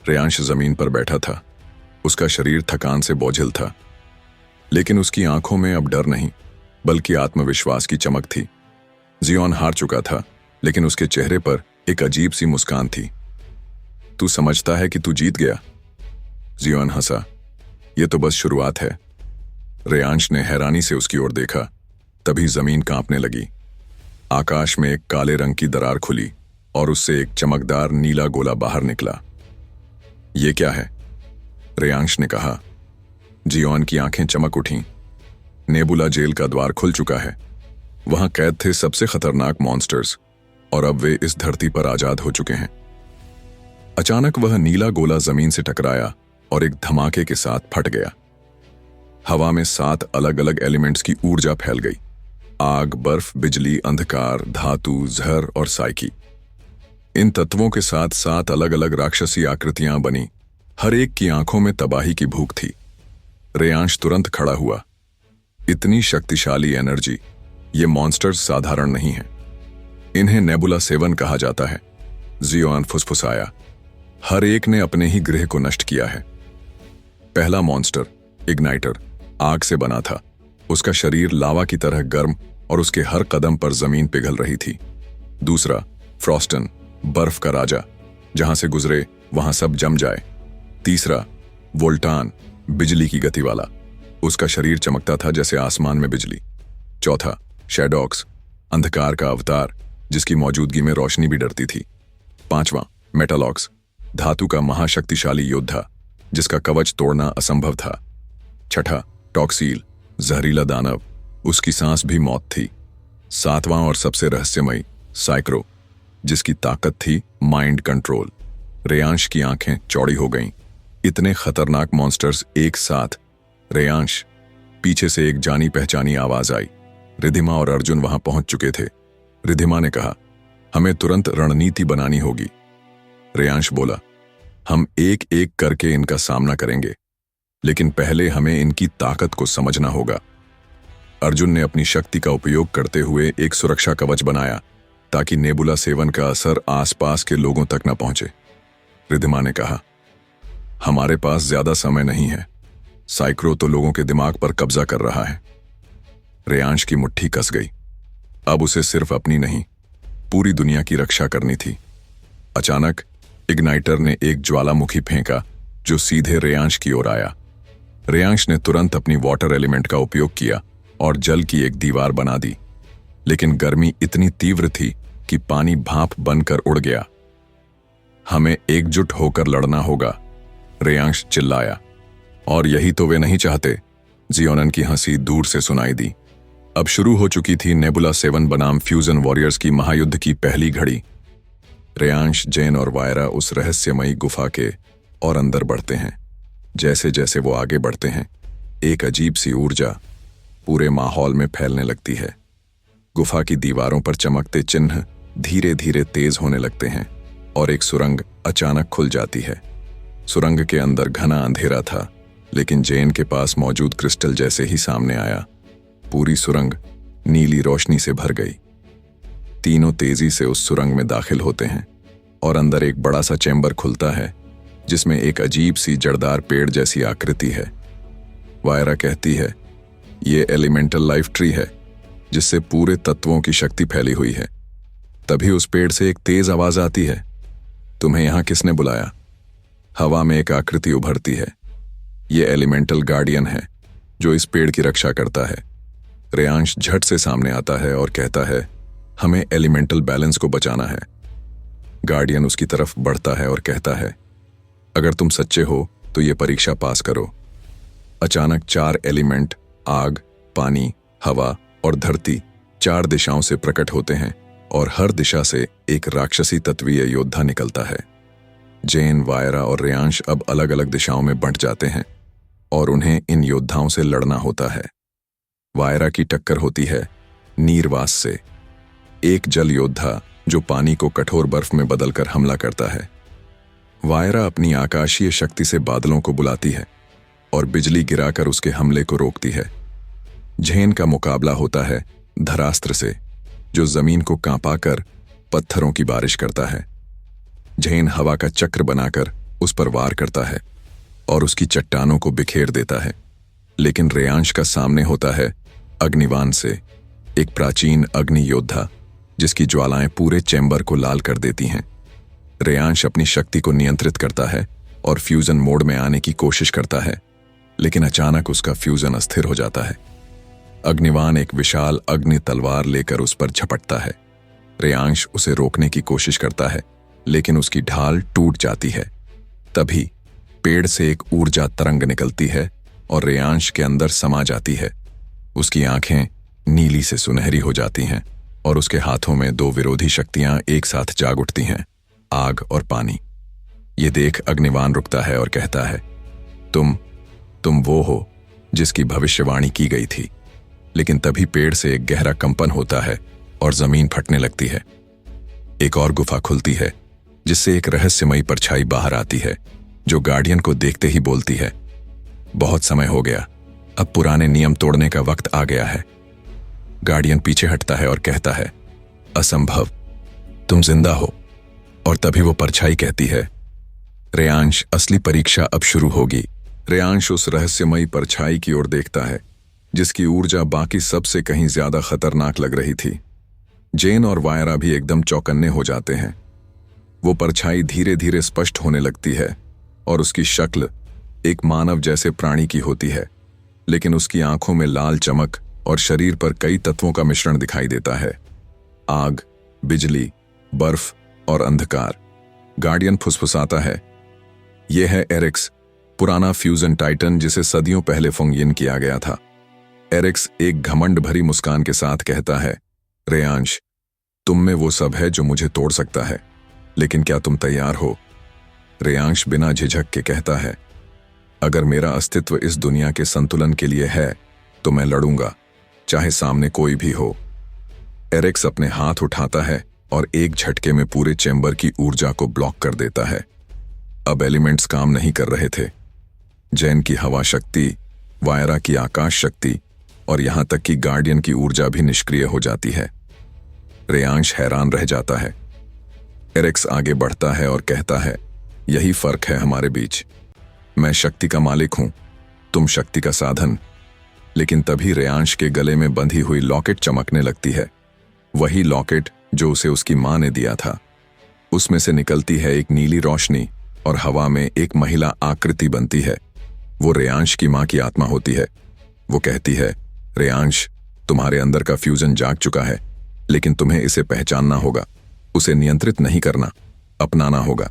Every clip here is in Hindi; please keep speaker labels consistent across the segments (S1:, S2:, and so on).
S1: रेयांश जमीन पर बैठा था। उसका शरीर थकान से बोझिल था, लेकिन उसकी आंखों में अब डर नहीं बल्कि आत्मविश्वास की चमक थी। जियोन हार चुका था, लेकिन उसके चेहरे पर एक अजीब सी मुस्कान थी। तू समझता है कि तू जीत गया? जियोन हंसा। यह तो बस शुरुआत है। रेयांश ने हैरानी से उसकी ओर देखा। तभी जमीन कांपने लगी। आकाश में एक काले रंग की दरार खुली और उससे एक चमकदार नीला गोला बाहर निकला। यह क्या है? रेयांश ने कहा। जियोन की आंखें चमक उठीं। नेबुला जेल का द्वार खुल चुका है। वहां कैद थे सबसे खतरनाक मॉन्स्टर्स, और अब वे इस धरती पर आजाद हो चुके हैं। अचानक वह नीला गोला जमीन से टकराया और एक धमाके के साथ फट गया। हवा में 7 अलग अलग एलिमेंट्स की ऊर्जा फैल गई। आग, बर्फ, बिजली, अंधकार, धातु, जहर और साइकी। इन तत्वों के साथ 7 अलग अलग राक्षसी आकृतियां बनी। हर एक की आंखों में तबाही की भूख थी। रेयांश तुरंत खड़ा हुआ। इतनी शक्तिशाली एनर्जी! ये मॉन्स्टर्स साधारण नहीं हैं। इन्हें नेबुला 7 कहा जाता है। जियोन फुसफुसाया। हर एक ने अपने ही गृह को नष्ट किया है। पहला मॉन्स्टर इग्नाइटर आग से बना था। उसका शरीर लावा की तरह गर्म और उसके हर कदम पर जमीन पिघल रही थी। दूसरा फ्रॉस्टन बर्फ का राजा, जहां से गुजरे वहां सब जम जाए। तीसरा वोल्टान बिजली की गति वाला, उसका शरीर चमकता था जैसे आसमान में बिजली। चौथा शैडोक्स अंधकार का अवतार, जिसकी मौजूदगी में रोशनी भी डरती थी। पांचवा मेटालॉक्स धातु का महाशक्तिशाली योद्धा, जिसका कवच तोड़ना असंभव था। छठा टॉक्सील जहरीला दानव, उसकी सांस भी मौत थी। सातवां और सबसे रहस्यमयी साइक्रो, जिसकी ताकत थी माइंड कंट्रोल। रेयांश की आंखें चौड़ी हो गईं। इतने खतरनाक मॉन्स्टर्स एक साथ! रेयांश! पीछे से एक जानी पहचानी आवाज आई। रिधिमा और अर्जुन वहां पहुंच चुके थे। रिधिमा ने कहा, हमें तुरंत रणनीति बनानी होगी। रेयांश बोला, हम एक एक करके इनका सामना करेंगे, लेकिन पहले हमें इनकी ताकत को समझना होगा। अर्जुन ने अपनी शक्ति का उपयोग करते हुए एक सुरक्षा कवच बनाया, ताकि नेबुला 7 का असर आसपास के लोगों तक न पहुंचे। रिधिमा ने कहा, हमारे पास ज्यादा समय नहीं है। साइक्रो तो लोगों के दिमाग पर कब्जा कर रहा है। रेयांश की मुट्ठी कस गई। अब उसे सिर्फ अपनी नहीं, पूरी दुनिया की रक्षा करनी थी। अचानक इग्नाइटर ने एक ज्वालामुखी फेंका, जो सीधे रेयांश की ओर आया। रेयांश ने तुरंत अपनी वाटर एलिमेंट का उपयोग किया और जल की एक दीवार बना दी, लेकिन गर्मी इतनी तीव्र थी कि पानी भाप बनकर उड़ गया। हमें एकजुट होकर लड़ना होगा, रेयांश चिल्लाया। और यही तो वे नहीं चाहते। जियोनन की हंसी दूर से सुनाई दी। अब शुरू हो चुकी थी नेबुला 7 बनाम फ्यूजन वॉरियर्स की महायुद्ध की पहली घड़ी। रेयांश, जेन और वायरा उस रहस्यमयी गुफा के और अंदर बढ़ते हैं। जैसे जैसे वो आगे बढ़ते हैं, एक अजीब सी ऊर्जा पूरे माहौल में फैलने लगती है। गुफा की दीवारों पर चमकते चिन्ह धीरे धीरे तेज होने लगते हैं और एक सुरंग अचानक खुल जाती है। सुरंग के अंदर घना अंधेरा था, लेकिन जेन के पास मौजूद क्रिस्टल जैसे ही सामने आया, पूरी सुरंग नीली रोशनी से भर गई। तीनों तेजी से उस सुरंग में दाखिल होते हैं और अंदर एक बड़ा सा चैम्बर खुलता है, जिसमें एक अजीब सी जड़दार पेड़ जैसी आकृति है। वायरा कहती है, ये एलिमेंटल लाइफ ट्री है, जिससे पूरे तत्वों की शक्ति फैली हुई है। तभी उस पेड़ से एक तेज आवाज आती है, तुम्हें यहां किसने बुलाया? हवा में एक आकृति उभरती है। ये एलिमेंटल गार्डियन है, जो इस पेड़ की रक्षा करता है। रेयांश झट से सामने आता है और कहता है, हमें एलिमेंटल बैलेंस को बचाना है। गार्डियन उसकी तरफ बढ़ता है और कहता है, अगर तुम सच्चे हो तो ये परीक्षा पास करो। अचानक 4 एलिमेंट आग, पानी, हवा और धरती 4 दिशाओं से प्रकट होते हैं और हर दिशा से एक राक्षसी तत्वीय योद्धा निकलता है। जेन, वायरा और रेयांश अब अलग अलग दिशाओं में बंट जाते हैं और उन्हें इन योद्धाओं से लड़ना होता है। वायरा की टक्कर होती है नीरवास से, एक जल योद्धा जो पानी को कठोर बर्फ में बदलकर हमला करता है। वायरा अपनी आकाशीय शक्ति से बादलों को बुलाती है और बिजली गिराकर उसके हमले को रोकती है। जेन का मुकाबला होता है धरास्त्र से, जो जमीन को कांपाकर पत्थरों की बारिश करता है। जेन हवा का चक्र बनाकर उस पर वार करता है और उसकी चट्टानों को बिखेर देता है। लेकिन रेयांश का सामने होता है अग्निवान से, एक प्राचीन अग्नि योद्धा जिसकी ज्वालाएं पूरे चैम्बर को लाल कर देती हैं। रेयांश अपनी शक्ति को नियंत्रित करता है और फ्यूजन मोड में आने की कोशिश करता है, लेकिन अचानक उसका फ्यूजन अस्थिर हो जाता है। अग्निवान एक विशाल अग्नि तलवार लेकर उस पर झपटता है। रेयांश उसे रोकने की कोशिश करता है, लेकिन उसकी ढाल टूट जाती है। तभी पेड़ से एक ऊर्जा तरंग निकलती है और रेयांश के अंदर समा जाती है। उसकी आंखें नीली से सुनहरी हो जाती हैं और उसके हाथों में दो विरोधी शक्तियां एक साथ जाग उठती हैं, आग और पानी। ये देख अग्निवान रुकता है और कहता है, तुम वो हो जिसकी भविष्यवाणी की गई थी। लेकिन तभी पेड़ से एक गहरा कंपन होता है और जमीन फटने लगती है। एक और गुफा खुलती है जिससे एक रहस्यमयी परछाई बाहर आती है, जो गार्डियन को देखते ही बोलती है, बहुत समय हो गया, अब पुराने नियम तोड़ने का वक्त आ गया है। गार्डियन पीछे हटता है और कहता है, असंभव, तुम जिंदा हो। और तभी वो परछाई कहती है, रेयांश, असली परीक्षा अब शुरू होगी। रेयांश उस रहस्यमयी परछाई की ओर देखता है जिसकी ऊर्जा बाकी सबसे कहीं ज्यादा खतरनाक लग रही थी। जेन और वायरा भी एकदम चौकन्ने हो जाते हैं। वो परछाई धीरे धीरे स्पष्ट होने लगती है और उसकी शक्ल एक मानव जैसे प्राणी की होती है, लेकिन उसकी आंखों में लाल चमक और शरीर पर कई तत्वों का मिश्रण दिखाई देता है, आग, बिजली, बर्फ और अंधकार। गार्डियन फुसफुसाता है, यह है एरिक्स, पुराना फ्यूजन टाइटन जिसे सदियों पहले फोंगियन किया गया था। एरिक्स एक घमंड भरी मुस्कान के साथ कहता है, रेयांश, तुम में वो सब है जो मुझे तोड़ सकता है, लेकिन क्या तुम तैयार हो? रेयांश बिना झिझक के कहता है, अगर मेरा अस्तित्व इस दुनिया के संतुलन के लिए है तो मैं लड़ूंगा, चाहे सामने कोई भी हो। एरिक्स अपने हाथ उठाता है और एक झटके में पूरे चैम्बर की ऊर्जा को ब्लॉक कर देता है। अब एलिमेंट्स काम नहीं कर रहे थे। जैन की हवा शक्ति, वायरा की आकाश शक्ति और यहां तक कि गार्डियन की ऊर्जा भी निष्क्रिय हो जाती है। रेयांश हैरान रह जाता है। एरिक्स आगे बढ़ता है और कहता है, यही फर्क है हमारे बीच। मैं शक्ति का मालिक हूं, तुम शक्ति का साधन। लेकिन तभी रेयांश के गले में बंधी हुई लॉकेट चमकने लगती है, वही लॉकेट जो उसे उसकी मां ने दिया था। उसमें से निकलती है एक नीली रोशनी और हवा में एक महिला आकृति बनती है। वो रेयांश की मां की आत्मा होती है। वो कहती है, रेयांश, तुम्हारे अंदर का फ्यूजन जाग चुका है, लेकिन तुम्हें इसे पहचानना होगा, उसे नियंत्रित नहीं करना, अपनाना होगा।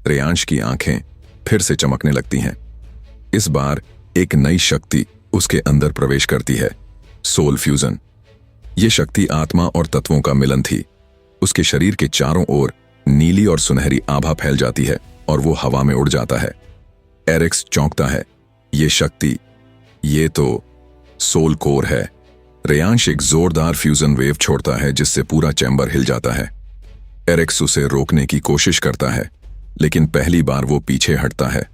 S1: रेयांश की आंखें फिर से चमकने लगती हैं। इस बार एक नई शक्ति उसके अंदर प्रवेश करती है, सोल फ्यूजन। ये शक्ति आत्मा और तत्वों का मिलन थी। उसके शरीर के चारों ओर नीली और सुनहरी आभा फैल जाती है और वो हवा में उड़ जाता है। एरिक्स चौंकता है, ये शक्ति, ये तो सोल कोर है। रेयांश एक जोरदार फ्यूजन वेव छोड़ता है जिससे पूरा चैम्बर हिल जाता है। एरिक्स उसे रोकने की कोशिश करता है, लेकिन पहली बार वो पीछे हटता है।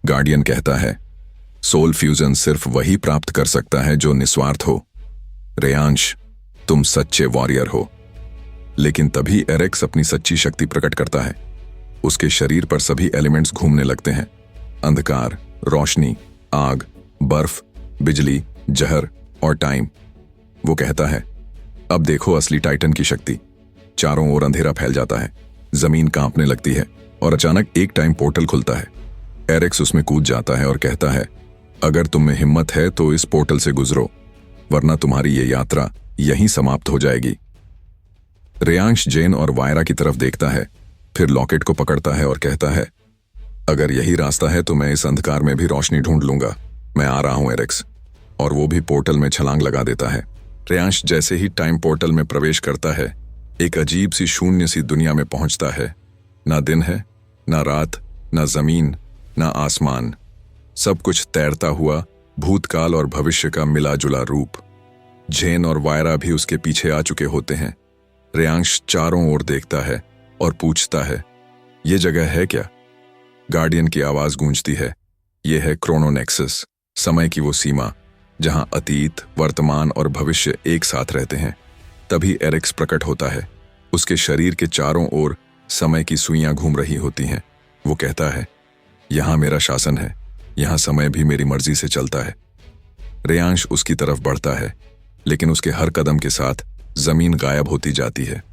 S1: गार्डियन कहता है, सोल फ्यूजन सिर्फ वही प्राप्त कर सकता है जो निस्वार्थ हो। रेयांश, तुम सच्चे वॉरियर हो। लेकिन तभी एरिक्स अपनी सच्ची शक्ति प्रकट करता है। उसके शरीर पर सभी एलिमेंट्स घूमने लगते हैं, अंधकार, रोशनी, आग, बर्फ, बिजली, जहर और टाइम। वो कहता है, अब देखो असली टाइटन की शक्ति। चारों ओर अंधेरा फैल जाता है, जमीन कांपने लगती है और अचानक एक टाइम पोर्टल खुलता है। एरिक्स उसमें कूद जाता है और कहता है, अगर तुम में हिम्मत है तो इस पोर्टल से गुजरो, वरना तुम्हारी ये यात्रा यहीं समाप्त हो जाएगी। रेयांश जेन और वायरा की तरफ देखता है, फिर लॉकेट को पकड़ता है और कहता है, अगर यही रास्ता है तो मैं इस अंधकार में भी रोशनी ढूंढ लूंगा। मैं आ रहा हूं एरिक्स। और वो भी पोर्टल में छलांग लगा देता है। रेयांश जैसे ही टाइम पोर्टल में प्रवेश करता है, एक अजीब सी शून्य सी दुनिया में पहुंचता है। ना दिन है, ना रात, ना जमीन, ना आसमान। सब कुछ तैरता हुआ भूतकाल और भविष्य का मिला जुला रूप। जेन और वायरा भी उसके पीछे आ चुके होते हैं। रेयांश चारों ओर देखता है और पूछता है, ये जगह है क्या? गार्डियन की आवाज गूंजती है, यह है क्रोनोनेक्सस, समय की वो सीमा जहां अतीत, वर्तमान और भविष्य एक साथ रहते हैं। तभी एरिक्स प्रकट होता है। उसके शरीर के चारों ओर समय की सुइयां घूम रही होती हैं। वो कहता है, यहाँ मेरा शासन है, यहाँ समय भी मेरी मर्जी से चलता है। रेयांश उसकी तरफ बढ़ता है, लेकिन उसके हर कदम के साथ जमीन गायब होती जाती है।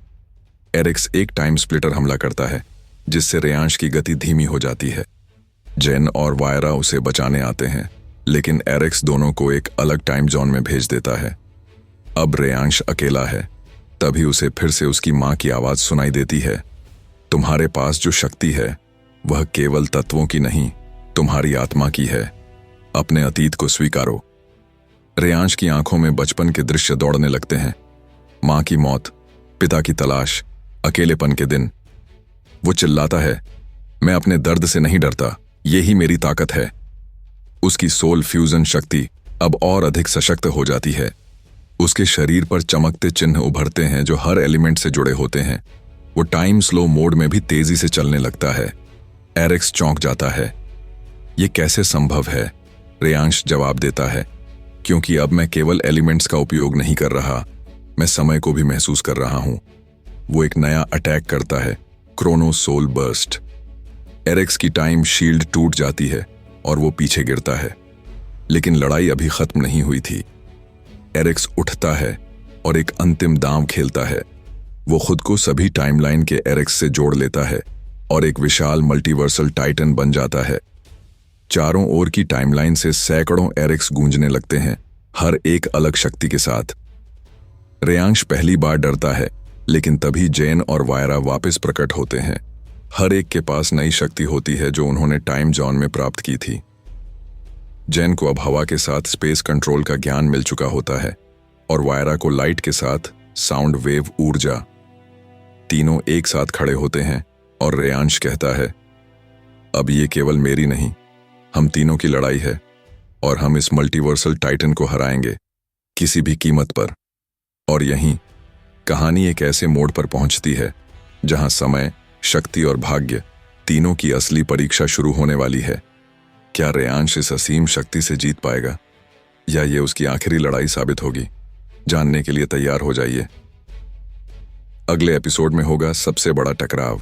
S1: एरिक्स एक टाइम स्प्लिटर हमला करता है, जिससे रेयांश की गति धीमी हो जाती है। जेन और वायरा उसे बचाने आते हैं, लेकिन एरिक्स दोनों को एक अलग टाइम जोन में भेज देता है। अब रेयांश अकेला है। तभी उसे फिर से उसकी मां की आवाज सुनाई देती है, तुम्हारे पास जो शक्ति है वह केवल तत्वों की नहीं, तुम्हारी आत्मा की है। अपने अतीत को स्वीकारो। रेयांश की आंखों में बचपन के दृश्य दौड़ने लगते हैं। मां की मौत, पिता की तलाश, अकेलेपन के दिन। वो चिल्लाता है, मैं अपने दर्द से नहीं डरता, यही मेरी ताकत है। उसकी सोल फ्यूजन शक्ति अब और अधिक सशक्त हो जाती है। उसके शरीर पर चमकते चिन्ह उभरते हैं जो हर एलिमेंट से जुड़े होते हैं। वो टाइम स्लो मोड में भी तेजी से चलने लगता है। एरिक्स चौंक जाता है। ये कैसे संभव है? रेयांश जवाब देता है, क्योंकि अब मैं केवल एलिमेंट्स का उपयोग नहीं कर रहा, मैं समय को भी महसूस कर रहा हूं। वो एक नया अटैक करता है, क्रोनो सोल बर्स्ट। एरिक्स की टाइम शील्ड टूट जाती है और वो पीछे गिरता है, लेकिन लड़ाई अभी खत्म नहीं हुई थी। एरिक्स उठता है और एक अंतिम दांव खेलता है। वो खुद को सभी टाइमलाइन के एरिक्स से जोड़ लेता है और एक विशाल मल्टीवर्सल टाइटन बन जाता है। चारों ओर की टाइमलाइन से सैकड़ों एरिक्स गूंजने लगते हैं, हर एक अलग शक्ति के साथ। रेयांश पहली बार डरता है, लेकिन तभी जेन और वायरा वापस प्रकट होते हैं। हर एक के पास नई शक्ति होती है जो उन्होंने टाइम जोन में प्राप्त की थी। जेन को अब हवा के साथ स्पेस कंट्रोल का ज्ञान मिल चुका होता है और वायरा को लाइट के साथ साउंड वेव ऊर्जा। तीनों एक साथ खड़े होते हैं और रेयांश कहता है, अब ये केवल मेरी नहीं, हम तीनों की लड़ाई है और हम इस मल्टीवर्सल टाइटन को हराएंगे, किसी भी कीमत पर। और यहीं कहानी एक ऐसे मोड़ पर पहुंचती है जहां समय, शक्ति और भाग्य तीनों की असली परीक्षा शुरू होने वाली है। क्या रेयांश इस असीम शक्ति से जीत पाएगा या ये उसकी आखिरी लड़ाई साबित होगी? जानने के लिए तैयार हो जाइए। अगले एपिसोड में होगा सबसे बड़ा टकराव।